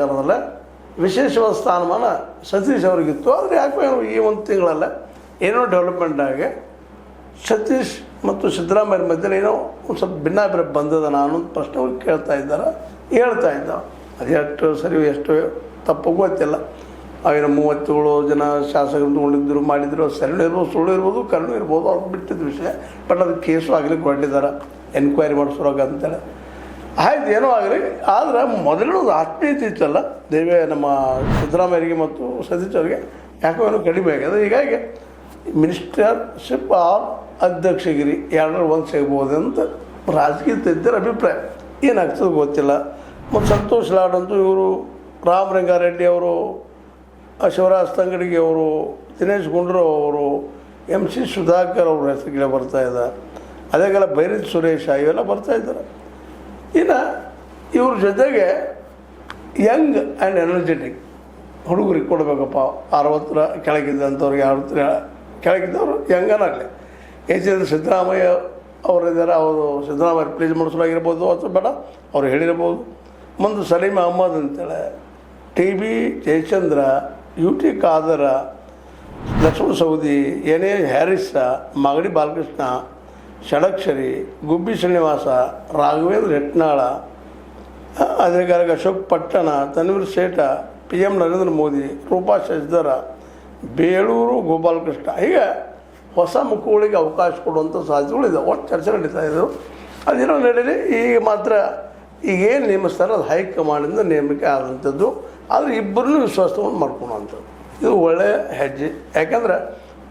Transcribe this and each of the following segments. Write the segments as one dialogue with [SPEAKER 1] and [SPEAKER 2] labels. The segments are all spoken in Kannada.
[SPEAKER 1] ಸರ್ಕಾರದಲ್ಲ ವಿಶೇಷವಾದ ಸ್ಥಾನಮಾನ ಸತೀಶ್ ಅವ್ರಿಗಿತ್ತು. ಆದರೆ ಯಾಕೋ ಈ ಒಂದು ತಿಂಗಳಲ್ಲ ಏನೋ ಡೆವಲಪ್ಮೆಂಟ್ ಆಗಿ ಸತೀಶ್ ಮತ್ತು ಸಿದ್ದರಾಮಯ್ಯ ಮಧ್ಯೆ ಏನೋ ಒಂದು ಸ್ವಲ್ಪ ಭಿನ್ನಾಭಿಪ್ರಾಯ ಬಂದದ ನಾನು ಪ್ರಶ್ನೆ ಅವ್ರಿಗೆ ಹೇಳ್ತಾ ಇದ್ದಾವೆ. ಅದು ಎಷ್ಟು ಸರಿ ಎಷ್ಟು ತಪ್ಪು ಗೊತ್ತಿಲ್ಲ. ಅವೇನೋ 37 ಜನ ಶಾಸಕರು ತೊಗೊಂಡಿದ್ದರು ಮಾಡಿದ್ರು, ಸರಿ ಇರ್ಬೋದು, ಸುಳ್ಳು ಇರ್ಬೋದು, ಕಣ್ಣು ಇರ್ಬೋದು, ಅವ್ರು ಬಿಟ್ಟಿದ್ದ ವಿಷಯ. ಬಟ್ ಅದು ಕೇಸು ಆಗ್ಲಿಕ್ಕೆ ಹೊರಟಿದ್ದಾರೆ ಎನ್ಕ್ವೈರಿ ಮಾಡಿಸೋರಾಗ ಅಂತೇಳಿ. ಆಯ್ತು, ಏನೋ ಆಗಲಿ. ಆದರೆ ಮೊದಲಿನೊಂದು ಆತ್ಮೀಯತೆ ಇತ್ತಲ್ಲ ನಮ್ಮ ಸಿದ್ದರಾಮಯ್ಯರಿಗೆ ಮತ್ತು ಸತೀಶ್ ಅವರಿಗೆ ಯಾಕೋ ಏನೋ ಕಡಿಮೆ ಆಗಿದೆ. ಹೀಗಾಗಿ ಮಿನಿಸ್ಟರ್ಶಿಪ್ ಆರ್ ಅಧ್ಯಕ್ಷಗಿರಿ ಎರಡರ ಒಂದು ಸಿಗ್ಬೋದು ಅಂತ ರಾಜಕೀಯ ತಜ್ಞರ ಅಭಿಪ್ರಾಯ. ಏನಾಗ್ತದೆ ಗೊತ್ತಿಲ್ಲ. ಮತ್ತು ಸಂತೋಷ್ ಲಾಡ್ ಅಂತೂ ಇವರು ರಾಮಲಿಂಗಾರೆಡ್ಡಿ ಅವರು, ಶಿವರಾಜ್ ತಂಗಡಿಗೆ ಅವರು, ದಿನೇಶ್ ಗುಂಡೂರಾವ್ ಅವರು, MC ಸುಧಾಕರ್ ಅವ್ರ ಹೆಸರುಗಳೇ ಬರ್ತಾಯಿದೆ. ಅದೇಗೆಲ್ಲ ಬೈರತ್ ಸುರೇಶ ಇವೆಲ್ಲ ಬರ್ತಾಯಿದ್ದಾರೆ. ಇನ್ನು ಇವ್ರ ಜೊತೆಗೆ ಯಂಗ್ ಆ್ಯಂಡ್ ಎನರ್ಜೆಟಿಕ್ ಹುಡುಗರಿಗೆ ಕೊಡಬೇಕಪ್ಪ. 60 ಕೆಳಗಿದ್ದಂಥವ್ರಿಗೆ 60 ಕೆಳಗಿದ್ದವರು ಯಂಗನಾಗಲಿ. ಏಕೆಂದರೆ ಸಿದ್ದರಾಮಯ್ಯ ಅವರಿದ್ದಾರೆ, ಅವರು ಸಿದ್ದರಾಮಯ್ಯ ಪ್ಲೀಸ್ ಮಾಡಿಸೋಲಾಗಿರ್ಬೋದು ಅಥವಾ ಬೇಡ ಅವ್ರು ಹೇಳಿರ್ಬೋದು. ಮುಂದೆ ಸಲೀಮ್ ಅಹಮ್ಮದ್ ಅಂತೇಳಿ, TB Jayachandra, UT ಖಾದರ, Lakshmana Savadi, NA ಹ್ಯಾರಿಸ, Magadi Balakrishna, Shadakshari, ಗುಬ್ಬಿ ಶ್ರೀನಿವಾಸ, ರಾಘವೇಂದ್ರ ಹೆಟ್ನಾಳ, ಅದೇ ಕಾಲಕ್ಕೆ ಅಶೋಕ್ ಪಟ್ಟಣ, ತನ್ವೀರ್ ಸೇಠ, PM ನರೇಂದ್ರ ಮೋದಿ, ರೂಪಾ ಶಶಿಧರ, ಬೇಳೂರು ಗೋಪಾಲಕೃಷ್ಣ, ಹೀಗೆ ಹೊಸ ಮುಖಗಳಿಗೆ ಅವಕಾಶ ಕೊಡುವಂಥ ಸಾಧ್ಯತೆಗಳಿದೆ. ಒಟ್ಟು ಚರ್ಚೆ ನಡೀತಾ ಇದ್ದವು. ಅದೇನೋ ನಡೀಲಿ. ಈಗ ಮಾತ್ರ ಈಗೇನು ನೇಮಿಸ್ತಾರೆ ಅದು ಹೈಕಮಾಂಡಿಂದ ನೇಮಕ ಆದಂಥದ್ದು. ಆದರೆ ಇಬ್ಬರನ್ನೂ ವಿಶ್ವಾಸ ತೊಗೊಂಡು ಮಾಡ್ಕೊಳೋವಂಥದ್ದು ಇದು ಒಳ್ಳೆಯ ಹೆಜ್ಜೆ. ಯಾಕಂದ್ರೆ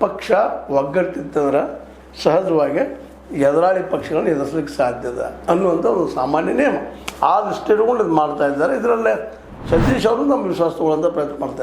[SPEAKER 1] ಪಕ್ಷ ಒಗ್ಗಟ್ಟಿತ್ತಂದ್ರೆ ಸಹಜವಾಗಿ ಎದುರಾಳಿ ಪಕ್ಷಗಳನ್ನ ಎದುರಿಸಲಿಕ್ಕೆ ಸಾಧ್ಯದ ಅನ್ನುವಂಥ ಒಂದು ಸಾಮಾನ್ಯ ನಿಯಮ. ಆ ದೃಷ್ಟಿ ಇಟ್ಕೊಂಡು ಇದು ಮಾಡ್ತಾಯಿದ್ದಾರೆ. ಇದರಲ್ಲೇ ಸತೀಶ್ ಅವರು ನಮ್ಮ ವಿಶ್ವಾಸ ತೊಗೊಳ್ಳೋಂಥ ಪ್ರಯತ್ನ ಮಾಡ್ತಾಯಿದ್ದಾರೆ.